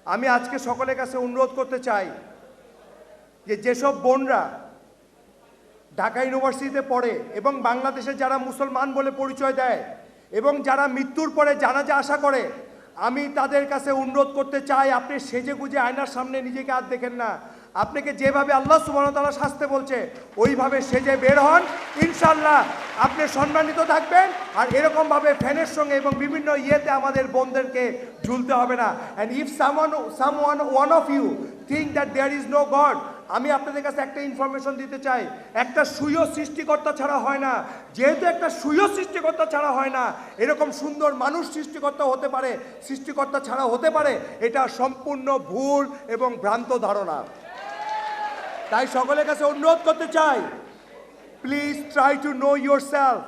আমি আজকে সকলের কাছে অনুরোধ করতে চাই যে যেসব বোনরা ঢাকা ইউনিভার্সিটিতে পড়ে এবং বাংলাদেশে যারা মুসলমান বলে পরিচয় দেয় এবং যারা মৃত্যুর পরে জানাজা আশা করে, আমি তাদের কাছে অনুরোধ করতে চাই, আপনি সেজে গুজে আয়নার সামনে নিজেকে আর দেখেন না। আপনাকে যেভাবে আল্লাহ সুবহানাহু ওয়া তাআলা শাস্তে বলছে ওইভাবে সেজে বের হন, ইনশাআল্লাহ আপনি সম্মানিত থাকবেন। আর এরকমভাবে ফ্যানের সঙ্গে এবং বিভিন্ন ইয়েতে আমাদের বোনদেরকে ঝুলতে হবে না। And if someone one of you think that there is no God, আমি আপনাদের কাছে একটা ইনফরমেশন দিতে চাই, একটা সুইয় সৃষ্টিকর্তা ছাড়া হয় না। যেহেতু একটা সুইয় সৃষ্টিকর্তা ছাড়া হয় না, এরকম সুন্দর মানুষ সৃষ্টিকর্তা হতে পারে, সৃষ্টিকর্তা ছাড়া হতে পারে, এটা সম্পূর্ণ ভুল এবং ভ্রান্ত ধারণা। তাই সকলের কাছে অনুরোধ করতে চাই, please try to know yourself,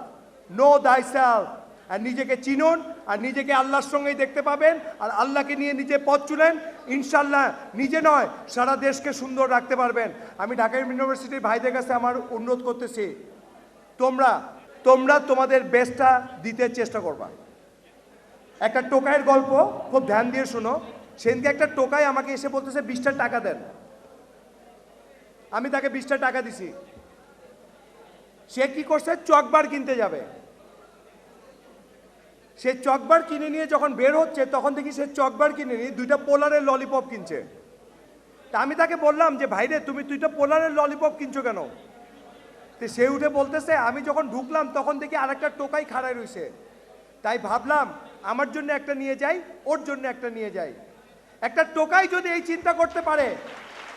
know thyself. আর নিজেকে চিনুন, আর নিজেকে আল্লাহর সঙ্গেই দেখতে পাবেন। আর আল্লাহকে নিয়ে নিজে পথ চুলেন, ইনশাল্লাহ নিজে নয় সারা দেশকে সুন্দর রাখতে পারবেন। আমি ঢাকা ইউনিভার্সিটির ভাইদের কাছে আমার অনুরোধ করতেছি, তোমরা তোমাদের বেস্টটা দিতে চেষ্টা করবা। একটা টোকাইয়ের গল্প খুব ধ্যান দিয়ে শোনো। সেদিনকে একটা টোকাই আমাকে এসে বলতেছে 20টা টাকা দেন। আমি তাকে 20টা টাকা দিছি। সে কি করছে, চকবার কিনতে যাবে। সে চকবার কিনে নিয়ে যখন বের হচ্ছে তখন দেখি সে চকবার কিনে নিয়ে 2টা পোলারের ললিপপ কিনছে। তা আমি তাকে বললাম যে ভাইরে, তুমি 2টা পোলারের ললিপপ কিনছো কেন? তো সে উঠে বলতেছে, আমি যখন ঢুকলাম তখন দেখি আরেকটা টোকাই খাড়ায় রয়েছে, তাই ভাবলাম আমার জন্য একটা নিয়ে যাই, ওর জন্য একটা নিয়ে যাই। একটা টোকাই যদি এই চিন্তা করতে পারে,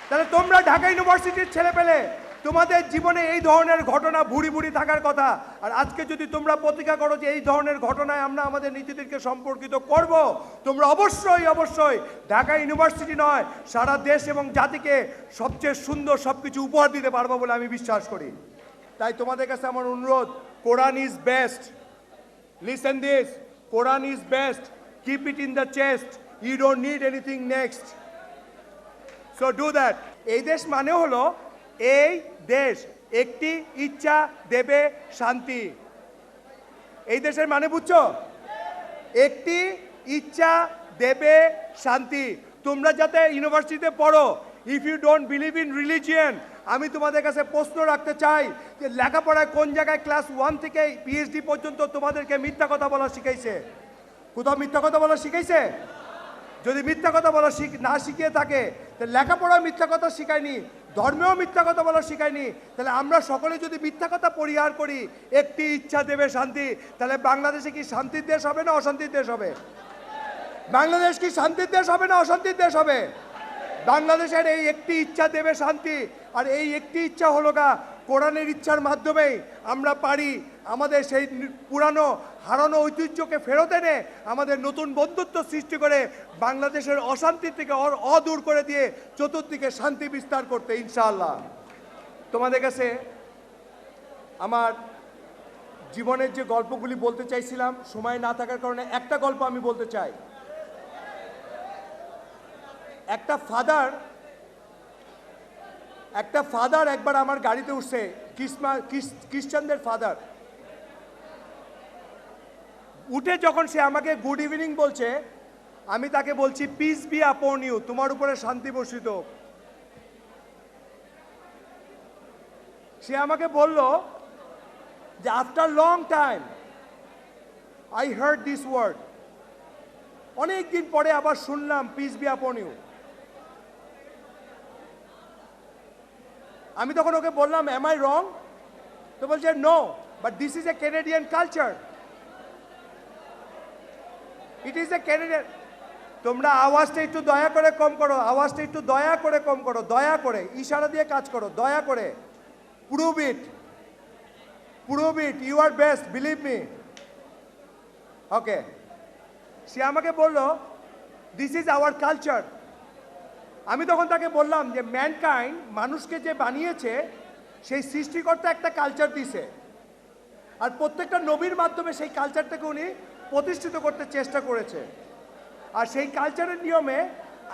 তাহলে তোমরা ঢাকা ইউনিভার্সিটির ছেলে পেলে, তোমাদের জীবনে এই ধরনের ঘটনা ভুরি ভুরি থাকার কথা। আর আজকে যদি তোমরা প্রতিজ্ঞা করো যে এই ধরনের ঘটনায় আমরা আমাদের নিজেদেরকে সম্পর্কিত করব, তোমরা অবশ্যই ঢাকা ইউনিভার্সিটি নয় সারা দেশ এবং জাতিকে সবচেয়ে সুন্দর সবকিছু উপহার দিতে পারবো বলে আমি বিশ্বাস করি। তাই তোমাদের কাছে আমার অনুরোধ, Quran is best, listen this, Quran is best, keep it in the chest, you don't need anything next, so do that. এই দেশ মানে হলো, এই দেশ একটি ইচ্ছা দেবে শান্তি। এই দেশের মানে বুঝছো? একটি ইচ্ছা দেবে শান্তি। তোমরা যাতে ইউনিভার্সিটিতে পড়ো, if you don't believe in religion, আমি তোমাদের কাছে প্রশ্ন রাখতে চাই যে লেখাপড়ায় কোন জায়গায় ক্লাস 1 থেকে পিএইচডি পর্যন্ত তোমাদেরকে মিথ্যা কথা বলা শিখাইছে? কোথাও মিথ্যা কথা বলা শিখাইছে? যদি মিথ্যা কথা বলা না শিখিয়ে থাকে, তাহলে লেখাপড়া মিথ্যা কথা শিখায়নি, ধর্মেও মিথ্যা কথা বলা শিখায়নি। তাহলে আমরা সকলে যদি মিথ্যা কথা পরিহার করি, একটি ইচ্ছা দেবে শান্তি, তাহলে বাংলাদেশে কি শান্তির দেশ হবে না অশান্তির দেশ হবে? বাংলাদেশ কি শান্তির দেশ হবে না অশান্তির দেশ হবে? বাংলাদেশের এই একটি ইচ্ছা দেবে শান্তি। আর এই একটি ইচ্ছা হলো কোরআনের ইচ্ছার মাধ্যমেই আমরা পারি আমাদের সেই পুরানো হারানো ঐতিহ্যকে ফেরত এনে আমাদের নতুন বন্ধুত্ব সৃষ্টি করে বাংলাদেশের অশান্তি থেকে অদূর করে দিয়ে চতুর্দিকে শান্তি বিস্তার করতে, ইনশাআল্লাহ। তোমাদের কাছে আমার জীবনের যে গল্পগুলি বলতে চাইছিলাম, সময় না থাকার কারণে একটা গল্প আমি বলতে চাই। একটা ফাদার একবার আমার গাড়িতে উঠছে, খ্রিস্টানদের ফাদার। উঠে যখন সে আমাকে গুড ইভিনিং বলছে, আমি তাকে বলছি পিস বি আপন ইউ, তোমার উপরে শান্তি বর্ষিত। সে আমাকে বলল যে after long time I heard this word, অনেক দিন পরে আবার শুনলাম পিস বি আপন ইউ। আমি তখন ওকে বললাম, এম আই রং? তো বলছে no, but this is a Canadian culture, it is a Canadian. তোমরা আওয়াজটা একটু দয়া করে কম করো, আওয়াজটা একটু দয়া করে কম করো, দয়া করে ইশারা দিয়ে কাজ করো, দয়া করে। Prove it, you are best, believe me. Okay, সে আমাকে বলল দিস ইজ আওয়ার কালচার। আমি তখন তাকে বললাম যে ম্যানকাইন্ড, মানুষকে যে বানিয়েছে সেই সৃষ্টিকর্তা একটা কালচার দিছে, আর প্রত্যেকটা নবীর মাধ্যমে সেই কালচারটাকে উনি প্রতিষ্ঠিত করতে চেষ্টা করেছে। আর সেই কালচারের নিয়মে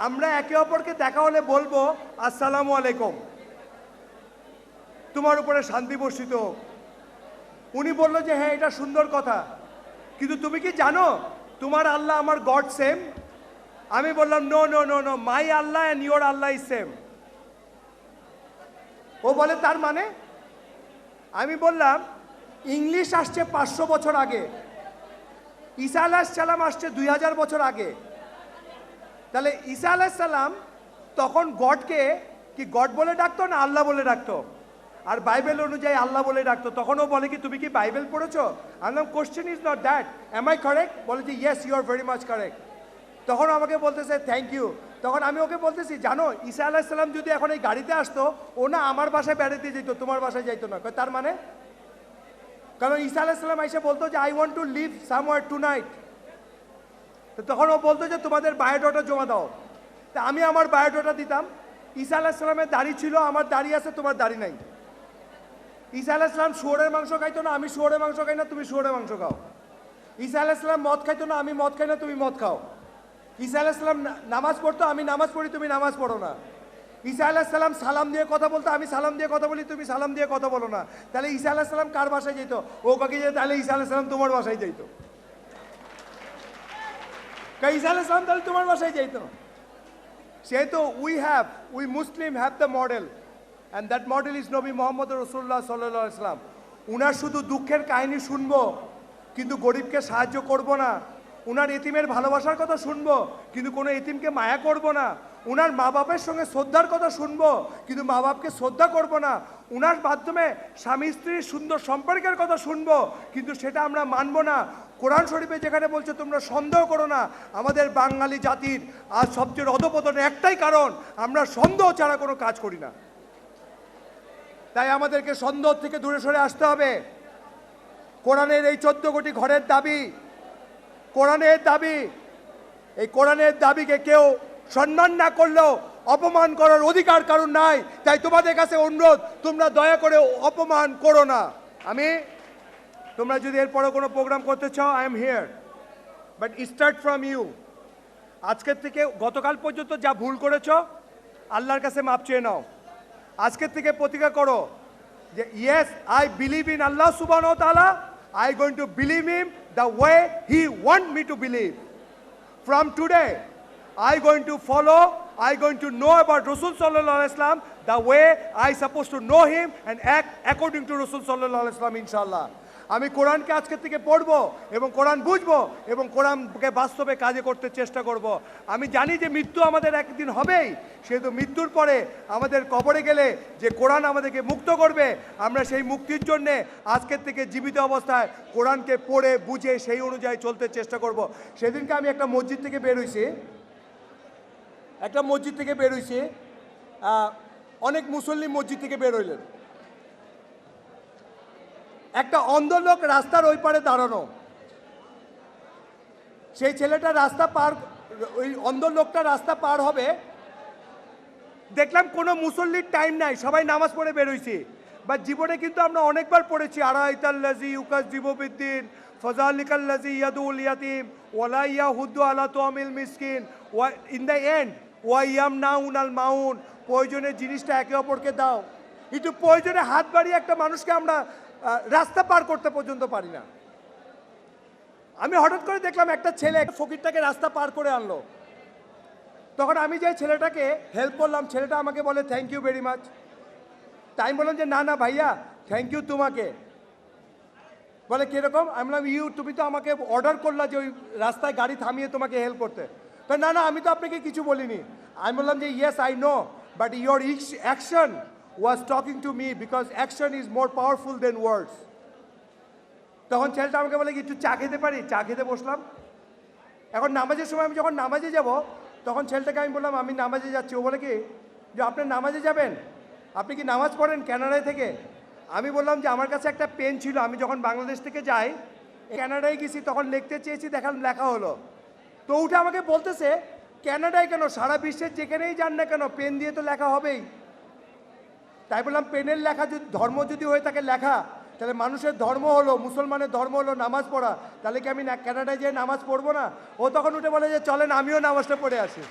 আমরা একে অপরকে দেখা হলে বলবো আসসালামু আলাইকুম, তোমার উপরে শান্তি বর্ষিত। উনি বলল যে হ্যাঁ, এটা সুন্দর কথা, কিন্তু তুমি কি জানো তোমার আল্লাহ আমার গড সেম? আমি বললাম no no no no, my Allah and your Allah is same. ও বলে তার মানে? আমি বললাম ইংলিশ আসছে 500 বছর আগে, ঈসা আলাইহিস সালাম আসছে 2000 বছর আগে। তাহলে ঈসা আলাইহিস সালাম তখন গডকে কি গড বলে ডাকতো না আল্লাহ বলে ডাকতো? আর বাইবেল অনুযায়ী আল্লাহ বলে ডাকতো। তখন ও বলে কি তুমি কি বাইবেল পড়েছো? আমি বললাম question is not that, am I correct? বলে যে yes you are very much correct. তখন আমাকে বলতেছে থ্যাংক ইউ। তখন আমি ওকে বলতেছি জানো ঈসা আলাইহিস সালাম যদি এখন এই গাড়িতে আসতো, ও না আমার বাসায় বেড়াতে যেত, তোমার বাসায় যাইতো না। তার মানে? কারণ ঈসা আলাইহিস সালাম এসে বলতো যে I want to leave somewhere tonight. তো তখন ও বলতো যে তোমাদের বায়োডাটা জমা দাও। তা আমি আমার বায়োডাটা দিতাম। ঈসা আলাইহিস সালামের দাড়ি ছিল, আমার দাড়ি আছে, তোমার দাড়ি নাই। ঈসা আলাইহিস সালাম শুয়োরের মাংস খাইতো না, আমি শুয়োরের মাংস খাই না, তুমি শুয়োরের মাংস খাও। ঈসা আলাইহিস সালাম মদ খাইতো না, আমি মদ খাই না, তুমি মদ খাও। ঈসা আলাইহিস সালাম নামাজ পড়তো, আমি নামাজ পড়ি, তুমি নামাজ পড়ো না। ঈসা আলাইহিস সালাম সালাম দিয়ে কথা বলতো, আমি সালাম দিয়ে কথা বলি, তুমি সালাম দিয়ে কথা বলো না। তাহলে ঈসা আলাইহিস সালাম কার বাসায় যেত? ও কাকে যেত? তাহলে ঈসা আলাইহিস সালাম তোমার বাসায় যেত। ঈসা আলাইহিস সালাম তাহলে তোমার বাসায় যেত। সেহেতু we Muslim have the model, and that model is নবী মোহাম্মদ রাসূলুল্লাহ সাল্লাল্লাহু আলাইহি ওয়াসাল্লাম। উনার শুধু দুঃখের কাহিনী শুনবো, কিন্তু গরিবকে সাহায্য করব না। উনার এতিমের ভালোবাসার কথা শুনবো, কিন্তু কোনো এতিমকে মায়া করব না। উনার মা বাপের সঙ্গে শ্রদ্ধার কথা শুনবো, কিন্তু মা বাপকে শ্রদ্ধা করব না। উনার মাধ্যমে স্বামী স্ত্রীর সুন্দর সম্পর্কের কথা শুনবো, কিন্তু সেটা আমরা মানব না। কোরআন শরীফে যেখানে বলছে তোমরা সন্দেহ করো না, আমাদের বাঙালি জাতির আজ সবচেয়ে অধপতনের একটাই কারণ, আমরা সন্দেহ ছাড়া কোনো কাজ করি না। তাই আমাদেরকে সন্দেহ থেকে দূরে সরে আসতে হবে। কোরআনের এই 14 কোটি ঘরের দাবি, কোরআনের দাবি, এই কোরআনের দাবিকে কেউ সম্মান না করলেও অপমান করার অধিকার কারণ নাই। তাই তোমাদের কাছে অনুরোধ, তোমরা দয়া করে অপমান করো না। তোমরা যদি এরপরে কোনো প্রোগ্রাম করতে চাও, I am here, but start from you. আজকের থেকে গতকাল পর্যন্ত যা ভুল করেছো, আল্লাহর কাছে মাপ চেয়ে নাও। আজকের থেকে প্রতিজ্ঞা করো যে ইয়েস আই বিলিভ ইন আল্লাহ সুবহানাহু ওয়া তাআলা, I going to believe him the way he want me to believe. From today, I going to follow, I going to know about Rasul sallallahu alaihi wasallam the way I supposed to know him and act according to Rasul sallallahu alaihi wasallam inshallah. আমি কোরআনকে আজকের থেকে পড়বো এবং কোরআন বুঝবো এবং কোরআনকে বাস্তবে কাজে করতে চেষ্টা করব। আমি জানি যে মৃত্যু আমাদের একদিন হবেই, সেহেতু মৃত্যুর পরে আমাদের কবরে গেলে যে কোরআন আমাদেরকে মুক্ত করবে, আমরা সেই মুক্তির জন্যে আজকের থেকে জীবিত অবস্থায় কোরআনকে পড়ে বুঝে সেই অনুযায়ী চলতে চেষ্টা করব। সেদিনকে আমি একটা মসজিদ থেকে বের হইছি, অনেক মুসল্লি মসজিদ থেকে বের হইলেন। একটা অন্ধ লোক রাস্তার ওই পারে দাঁড়ানো, সেই ছেলেটা ওই অন্ধ লোকটা রাস্তা পার হবে, দেখলাম কোনো মুসল্লির টাইম নাই, সবাই নামাজ পড়ে বেরোইছি। বা জীবনে কিন্তু আমরা অনেকবার পড়েছি আরাইতাল্লাযী ইউকাযযিবু বিদ্দীন ফাযালিকাল্লাযী ইয়াদুল ইয়াতীম ওয়ালা ইয়াহুদ্দু আলা তুআমিল মিসকিন ওয়া ইন দ্য এন্ড ওয়া ইয়ামনাউনাল মাউন। প্রয়োজনের জিনিসটা একে অপরকে দাও। কিন্তু প্রয়োজনে হাত বাড়িয়ে একটা মানুষকে আমরা রাস্তা পার করতে পর্যন্ত পারি না। আমি হঠাৎ করে দেখলাম একটা ছেলে ফকিরটাকে রাস্তা পার করে আনলো। তখন আমি যে ছেলেটাকে হেল্প করলাম, ছেলেটা আমাকে বলে থ্যাংক ইউ ভেরি মাচ। তাই আমি বললাম যে না না ভাইয়া, থ্যাংক ইউ তোমাকে। বলে কীরকম? আমি বললাম তুমি তো আমাকে অর্ডার করলা যে ওই রাস্তায় গাড়ি থামিয়ে তোমাকে হেল্প করতে। তো না না, আমি তো আপনাকে কিছু বলিনি। আমি বললাম যে yes I know, but your action was talking to me because action is more powerful than words. তখন ছেলেটা আমাকে বলে কি একটু চা খেতে পারি? চা খেতে বসলাম। এখন নামাজের সময় আমি যখন নামাজে যাব, তখন ছেলেটাকে আমি বললাম আমি নামাজে যাচ্ছি। ও বলে কি যে আপনি নামাজে যাবেন? আপনি কি নামাজ পড়েন কানাডায় থেকে? আমি বললাম যে আমার কাছে একটা পেন ছিল, আমি যখন বাংলাদেশ থেকে যাই কানাডায় গেছি, তখন লিখতে চেয়েছি, দেখালাম লেখা হলো। তো উঠে আমাকে বলতেছে কানাডায় কেন, সারা বিশ্বের যেখানেই যান না কেন পেন দিয়ে তো লেখা হবেই। তাই বললাম পেনের লেখা যদি ধর্ম যদি হয়ে থাকে লেখা, তাহলে মানুষের ধর্ম হলো, মুসলমানের ধর্ম হলো নামাজ পড়া, তাহলে কি আমি কানাডায় যেয়ে নামাজ পড়বো না? ও তখন উঠে বলে যে চলেন আমিও নামাজটা পড়ে আসি।